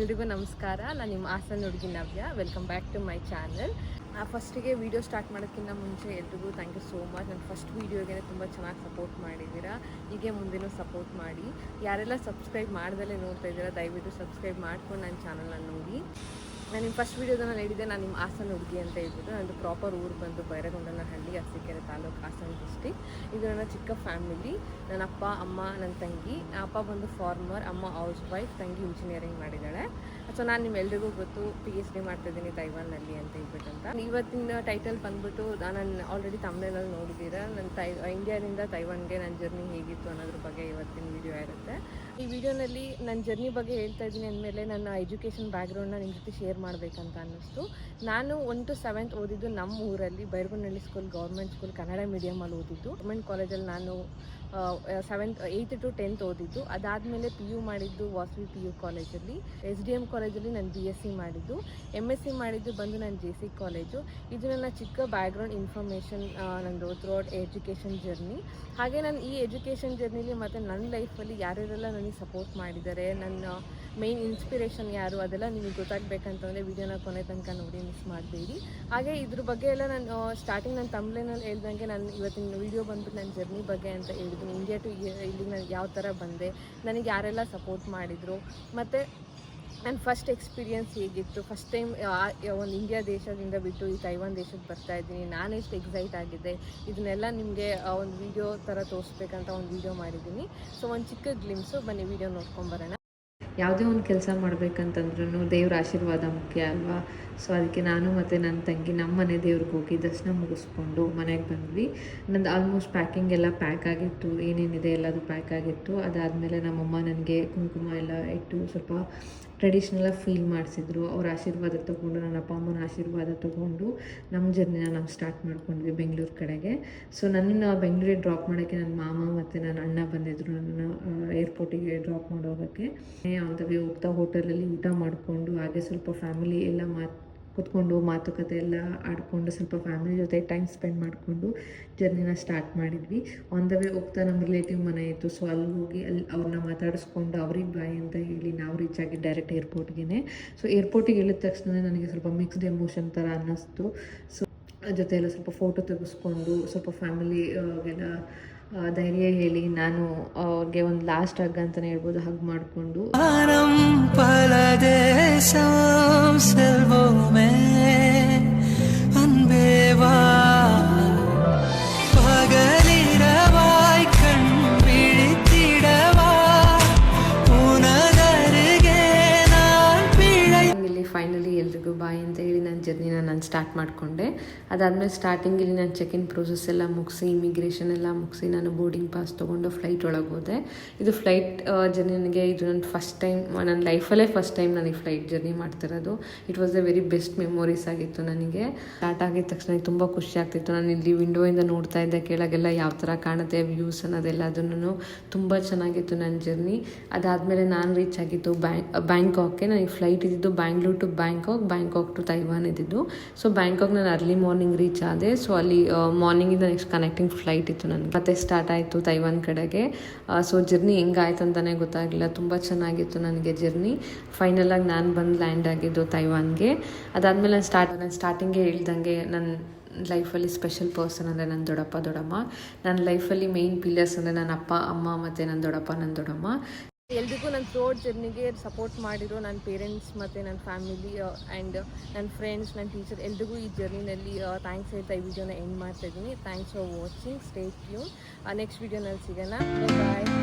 ಎಲ್ರಿಗೂ ನಮಸ್ಕಾರ. ನಾನು ನಿಮ್ಮ ಹಾಸನ ಹುಡುಗಿ Navya. Welcome back to my channel. ಫಸ್ಟಿಗೆ ವೀಡಿಯೋ ಸ್ಟಾರ್ಟ್ ಮಾಡೋಕ್ಕಿಂತ ಮುಂಚೆ ಎಲ್ರಿಗೂ ಥ್ಯಾಂಕ್ ಯು ಸೋ ಮಚ್. ನನ್ನ ಫಸ್ಟ್ ವೀಡಿಯೋಗೆ ತುಂಬ ಚೆನ್ನಾಗಿ ಸಪೋರ್ಟ್ ಮಾಡಿದ್ದೀರಾ. ಹೀಗೆ ಮುಂದೆನೂ ಸಪೋರ್ಟ್ ಮಾಡಿ. ಯಾರೆಲ್ಲ ಸಬ್ಸ್ಕ್ರೈಬ್ ಮಾಡ್ದಲೇ ನೋಡ್ತಾ ಇದ್ದೀರಾ, ದಯವಿಟ್ಟು ಸಬ್ಸ್ಕ್ರೈಬ್ ಮಾಡ್ಕೊಂಡು ನನ್ನ ಚಾನಲ್ನ ನೋಡಿ. ನಾನು ನಿಮ್ಮ ಫಸ್ಟ್ ವೀಡಿಯೋದಲ್ಲಿ ಹೇಳಿದ್ದೆ ನಾನು ನಿಮ್ಮ ಹಾಸನ ಹುಡುಗಿ ಅಂತ ಹೇಳ್ಬಿಟ್ಟು. ನಂದು ಪ್ರಾಪರ್ ಊರು ಬಂದು ಬೈರಗೊಂಡನಹಳ್ಳಿ, ಅರಸೀಕೆರೆ ತಾಲೂಕು, ಹಾಸನ ಡಿಸ್ಟಿಕ್. ಇದು ನನ್ನ ಚಿಕ್ಕ ಫ್ಯಾಮಿಲಿ. ನನ್ನ ಅಪ್ಪ, ಅಮ್ಮ, ನನ್ನ ತಂಗಿ. ಅಪ್ಪ ಬಂದು ಫಾರ್ಮರ್, ಅಮ್ಮ ಹೌಸ್ ವೈಫ್, ತಂಗಿ ಇಂಜಿನಿಯರಿಂಗ್ ಮಾಡಿದ್ದಾಳೆ. ಸೊ ನಾನು ನಿಮ್ಮೆಲ್ರಿಗೂ ಗೊತ್ತು PhD ಮಾಡ್ತಾಯಿದ್ದೀನಿ ತೈವಾನ್ನಲ್ಲಿ ಅಂತ ಹೇಳ್ಬಿಟ್ಟು. ಅಂತ ಇವತ್ತಿನ ಟೈಟಲ್ ಬಂದ್ಬಿಟ್ಟು ನಾನು ಆಲ್ರೆಡಿ ತಮಿಳ್ನಲ್ಲಿ ನೋಡಿದ್ದೀರಾ. ನನ್ನ ಇಂಡಿಯಾದಿಂದ ತೈವಾನ್ಗೆ ನನ್ನ ಜರ್ನಿ ಹೇಗಿತ್ತು ಅನ್ನೋದ್ರ ಬಗ್ಗೆ ಇವತ್ತಿನ ವೀಡಿಯೋ ಇರುತ್ತೆ. ಈ ವಿಡಿಯೋನಲ್ಲಿ ನನ್ನ ಜರ್ನಿ ಬಗ್ಗೆ ಹೇಳ್ತಾ ಇದ್ದೀನಿ ಅಂದಮೇಲೆ ನನ್ನ ಎಜುಕೇಷನ್ ಬ್ಯಾಕ್ಗ್ರೌಂಡ್ನ ನಿಮ್ಮ ಜೊತೆ ಶೇರ್ ಮಾಡಬೇಕಂತ ಅನ್ನಿಸ್ತು. ನಾನು 1 to 7th ಓದಿದ್ದು ನಮ್ಮ ಊರಲ್ಲಿ ಬೈರಗೊಂಡನಹಳ್ಳಿ ಸ್ಕೂಲ್, ಗೌರ್ಮೆಂಟ್ ಸ್ಕೂಲ್, ಕನ್ನಡ ಮೀಡಿಯಮಲ್ಲಿ ಓದಿದ್ದು. ಗೌರ್ಮೆಂಟ್ ಕಾಲೇಜಲ್ಲಿ ನಾನು 8th to 10th ಓದಿದ್ದು. ಅದಾದಮೇಲೆ PU ಮಾಡಿದ್ದು ವಾಸವಿ PU ಕಾಲೇಜಲ್ಲಿ. SDM ಕಾಲೇಜಲ್ಲಿ ನಾನು BSc ಮಾಡಿದ್ದು. MSc ಮಾಡಿದ್ದು ಬಂದು ನಾನು JC ಕಾಲೇಜು. ಇದು ನನ್ನ ಚಿಕ್ಕ ಬ್ಯಾಕ್ಗ್ರೌಂಡ್ ಇನ್ಫಾರ್ಮೇಷನ್ ನಂದು ಥ್ರೂಔಟ್ ಎಜುಕೇಷನ್ ಜರ್ನಿ. ಹಾಗೆ ನಾನು ಈ ಎಜುಕೇಷನ್ ಜರ್ನಿಲಿ ಮತ್ತು ನನ್ನ ಲೈಫಲ್ಲಿ ಯಾರ್ಯಾರೆಲ್ಲ ನನಗೆ ಸಪೋರ್ಟ್ ಮಾಡಿದ್ದಾರೆ, ನನ್ನ ಮೇನ್ ಇನ್ಸ್ಪಿರೇಷನ್ ಯಾರು, ಅದೆಲ್ಲ ನಿಮಗೆ ಗೊತ್ತಾಗಬೇಕಂತಂದರೆ ವೀಡಿಯೋನ ಕೊನೆ ತನಕ ನೋಡಿ, ಮಿಸ್ ಮಾಡಬೇಡಿ. ಹಾಗೆ ಇದ್ರ ಬಗ್ಗೆ ಎಲ್ಲ ನಾನು ಸ್ಟಾರ್ಟಿಂಗ್ ನಾನು ತಮಿಳಿನಲ್ಲಿ ಹೇಳ್ದಂಗೆ ನಾನು ಇವತ್ತಿನ ವೀಡಿಯೋ ಬಂದ್ಬಿಟ್ಟು ನನ್ನ ಜರ್ನಿ ಬಗ್ಗೆ ಅಂತ ಹೇಳಿದ್ದೀನಿ. ಇಂಡಿಯಾ ಟು ಇಲ್ಲಿಗೆ ನಾನು ಯಾವ ಥರ ಬಂದೆ, ನನಗೆ ಯಾರೆಲ್ಲ ಸಪೋರ್ಟ್ ಮಾಡಿದರು, ಮತ್ತು ನನ್ನ ಫಸ್ಟ್ ಎಕ್ಸ್ಪೀರಿಯನ್ಸ್ ಹೇಗಿತ್ತು, ಫಸ್ಟ್ ಟೈಮ್ ಒಂದು ಇಂಡಿಯಾ ದೇಶದಿಂದ ಬಿಟ್ಟು ಈ ತೈವಾನ್ ದೇಶಕ್ಕೆ ಬರ್ತಾಯಿದ್ದೀನಿ, ನಾನೆಷ್ಟು ಎಕ್ಸೈಟ್ ಆಗಿದ್ದೆ, ಇದನ್ನೆಲ್ಲ ನಿಮಗೆ ಒಂದು ವೀಡಿಯೋ ಥರ ತೋರಿಸ್ಬೇಕಂತ ಒಂದು ವೀಡಿಯೋ ಮಾಡಿದ್ದೀನಿ. ಸೊ ಒಂದು ಚಿಕ್ಕ ಗ್ಲಿಮ್ಸು, ಬನ್ನಿ ವೀಡಿಯೋ ನೋಡ್ಕೊಂಬರೋಣ. ಯಾವುದೇ ಒಂದು ಕೆಲಸ ಮಾಡಬೇಕಂತಂದ್ರೂ ದೇವ್ರ ಆಶೀರ್ವಾದ ಮುಖ್ಯ ಅಲ್ವಾ. ಸೊ ಅದಕ್ಕೆ ನಾನು ಮತ್ತು ನನ್ನ ತಂಗಿ ನಮ್ಮ ಮನೆ ದೇವ್ರಿಗೆ ಹೋಗಿ ದರ್ಶನ ಮುಗಿಸ್ಕೊಂಡು ಮನೆಗೆ ಬಂದ್ವಿ. ನಂದು ಆಲ್ಮೋಸ್ಟ್ ಪ್ಯಾಕಿಂಗ್ ಎಲ್ಲ ಪ್ಯಾಕ್ ಆಗಿತ್ತು, ಏನೇನಿದೆ ಎಲ್ಲದು ಪ್ಯಾಕ್ ಆಗಿತ್ತು. ಅದಾದಮೇಲೆ ನಮ್ಮಮ್ಮ ನನಗೆ ಕುಂಕುಮ ಎಲ್ಲ ಇಟ್ಟು ಸ್ವಲ್ಪ ಟ್ರೆಡಿಷ್ನಲಾಗಿ ಫೀಲ್ ಮಾಡಿಸಿದ್ರು. ಅವ್ರ ಆಶೀರ್ವಾದ ತೊಗೊಂಡು, ನನ್ನ ಅಪ್ಪ ಅಮ್ಮನ ಆಶೀರ್ವಾದ ತೊಗೊಂಡು ನಮ್ಮ ಜರ್ನಿನ ನಾವು ಸ್ಟಾರ್ಟ್ ಮಾಡ್ಕೊಂಡ್ವಿ ಬೆಂಗಳೂರು ಕಡೆಗೆ. ಸೊ ನನ್ನನ್ನು ಬೆಂಗಳೂರಿಗೆ ಡ್ರಾಪ್ ಮಾಡೋಕ್ಕೆ ನನ್ನ ಮಾಮ ಮತ್ತು ನನ್ನ ಅಣ್ಣ ಬಂದಿದ್ದರು ನನ್ನನ್ನು ಏರ್ಪೋರ್ಟಿಗೆ ಡ್ರಾಪ್ ಮಾಡೋದಕ್ಕೆ. ಆನ್ ದ ವೇ ಹೋಗ್ತಾ ಹೋಟೆಲಲ್ಲಿ ಊಟ ಮಾಡಿಕೊಂಡು, ಹಾಗೆ ಸ್ವಲ್ಪ ಫ್ಯಾಮಿಲಿ ಎಲ್ಲ ಕೂತ್ಕೊಂಡು ಮಾತುಕತೆ ಎಲ್ಲ ಆಡಿಕೊಂಡು ಸ್ವಲ್ಪ ಫ್ಯಾಮಿಲಿ ಜೊತೆ ಟೈಮ್ ಸ್ಪೆಂಡ್ ಮಾಡಿಕೊಂಡು ಜರ್ನಿನ ಸ್ಟಾರ್ಟ್ ಮಾಡಿದ್ವಿ. ಆನ್ ದ ವೇ ಹೋಗ್ತಾ ನಮ್ಮ ರಿಲೇಟಿವ್ ಮನೆ ಇತ್ತು. ಸೊ ಅಲ್ಲಿ ಹೋಗಿ ಅವ್ರನ್ನ ಮಾತಾಡಿಸ್ಕೊಂಡು ಅವ್ರಿಗೆ ಬಾಯ್ ಅಂತ ಹೇಳಿ ನಾವು ರೀಚ್ ಆಗಿ ಡೈರೆಕ್ಟ್ ಏರ್ಪೋರ್ಟ್ಗೆ. ಸೊ ಏರ್ಪೋರ್ಟಿಗೆ ಇಳಿದ ತಕ್ಷಣ ನನಗೆ ಸ್ವಲ್ಪ ಮಿಕ್ಸ್ಡ್ ಎಮೋಷನ್ ಥರ ಅನ್ನಿಸ್ತು. ಸೊ ಜೊತೆ ಎಲ್ಲ ಸ್ವಲ್ಪ ಫೋಟೋ ತೆಗೆಸ್ಕೊಂಡು ಸ್ವಲ್ಪ ಫ್ಯಾಮಿಲಿಗೆಲ್ಲ ಧೈರ್ಯ ಹೇಳಿ ನಾನು ಅವ್ರಿಗೆ ಒಂದು ಲಾಸ್ಟ್ ಹಗ್ ಅಂತಲೇ ಹೇಳ್ಬೋದು, ಹಗ್ ಮಾಡಿಕೊಂಡು ಫೈನಲಿ ಎಲ್ರಿಗೂ ಬಾಯ್ ಅಂತ ಹೇಳಿ ನನ್ನ ಜರ್ನಿನ ನಾನು ಸ್ಟಾರ್ಟ್ ಮಾಡಿಕೊಂಡೆ. ಅದಾದಮೇಲೆ ಸ್ಟಾರ್ಟಿಂಗಲ್ಲಿ ನಾನು ಚೆಕ್-ಇನ್ ಪ್ರೋಸೆಸ್ ಎಲ್ಲ ಮುಗಿಸಿ, ಇಮಿಗ್ರೇಷನ್ ಎಲ್ಲ ಮುಗಿಸಿ ನಾನು ಬೋರ್ಡಿಂಗ್ ಪಾಸ್ ತೊಗೊಂಡು ಫ್ಲೈಟ್ ಒಳಗೆ ಹೋದೆ. ಇದು ಫ್ಲೈಟ್ ಜರ್ನಿ ನನಗೆ ಇದು ನನ್ನ ಫಸ್ಟ್ ಟೈಮ್, ನನ್ನ ಲೈಫಲ್ಲೇ ಫಸ್ಟ್ ಟೈಮ್ ನನಗೆ ಫ್ಲೈಟ್ ಜರ್ನಿ ಮಾಡ್ತಿರೋದು. It was the very best memories ಆಗಿತ್ತು ನನಗೆ. ಸ್ಟಾರ್ಟ್ ಆಗಿದ ತಕ್ಷಣ ತುಂಬ ಖುಷಿ ಆಗ್ತಿತ್ತು. ನಾನು ಇಲ್ಲಿ ವಿಂಡೋಯಿಂದ ನೋಡ್ತಾ ಇದ್ದೆ ಕೆಳಗೆಲ್ಲ ಯಾವ ಥರ ಕಾಣುತ್ತೆ ವ್ಯೂಸ್ ಅನ್ನೋದೆಲ್ಲ, ಅದನ್ನು ತುಂಬ ಚೆನ್ನಾಗಿತ್ತು ನನ್ನ ಜರ್ನಿ. ಅದಾದಮೇಲೆ ನಾನು ರೀಚ್ ಆಗಿದ್ದು ಬ್ಯಾಂಕಾಕ್ಗೆ. ನನಗೆ ಫ್ಲೈಟ್ ಇದ್ದಿದ್ದು Bangalore to Bangkok to Taiwan ಇದ್ದಿದ್ದು. ಸೊ ಬ್ಯಾಂಕಾಕ್ ನಾನು ಅರ್ಲಿ ಮಾರ್ನಿಂಗ್ ರೀಚ್ ಆದೆ. ಸೊ ಅಲ್ಲಿ ಮಾರ್ನಿಂಗಿಂದ ನೆಕ್ಸ್ಟ್ ಕನೆಕ್ಟಿಂಗ್ ಫ್ಲೈಟ್ ಇತ್ತು ನನಗೆ. ಮತ್ತೆ ಸ್ಟಾರ್ಟ್ ಆಯಿತು ತೈವಾನ್ ಕಡೆಗೆ. ಸೊ ಜರ್ನಿ ಹೆಂಗಾಯ್ತು ಅಂತಲೇ ಗೊತ್ತಾಗಲಿಲ್ಲ, ತುಂಬ ಚೆನ್ನಾಗಿತ್ತು ನನಗೆ ಜರ್ನಿ. ಫೈನಲಾಗಿ ನಾನು ಬಂದು ಲ್ಯಾಂಡ್ ಆಗಿದ್ದು ತೈವಾನ್ಗೆ. ಅದಾದಮೇಲೆ ನಾನು ಸ್ಟಾರ್ಟಿಂಗ್ಗೆ ಹೇಳ್ದಂಗೆ ನನ್ನ ಲೈಫಲ್ಲಿ ಸ್ಪೆಷಲ್ ಪರ್ಸನ್ ಅಂದರೆ ನನ್ನ ದೊಡ್ಡಮ್ಮ. ನನ್ನ ಲೈಫಲ್ಲಿ ಮೇಯ್ನ್ ಪಿಲ್ಲರ್ಸ್ ಅಂದರೆ ನನ್ನ ಅಪ್ಪ, ಅಮ್ಮ ಮತ್ತು ನನ್ನ ದೊಡ್ಡಮ್ಮ. ಎಲ್ರಿಗೂ ನನ್ನ ಥ್ರೂಔಟ್ ಜರ್ನಿಗೆ ಸಪೋರ್ಟ್ ಮಾಡಿರೋ ನನ್ನ ಪೇರೆಂಟ್ಸ್ ಮತ್ತು ನನ್ನ ಫ್ಯಾಮಿಲಿ ಆ್ಯಂಡ್ ನನ್ನ ಫ್ರೆಂಡ್ಸ್, ನನ್ನ ಟೀಚರ್, ಎಲ್ರಿಗೂ ಈ ಜರ್ನಿನಲ್ಲಿ ಥ್ಯಾಂಕ್ಸ್ ಹೇಳ್ತಾ ಈ ವಿಡಿಯೋನ ಎಂಡ್ ಮಾಡ್ತಾಯಿದ್ದೀನಿ. Thanks for watching. Stay tune. Next ವಿಡಿಯೋನಲ್ಲಿ ಸಿಗೋಣ. ಬಾಯ್.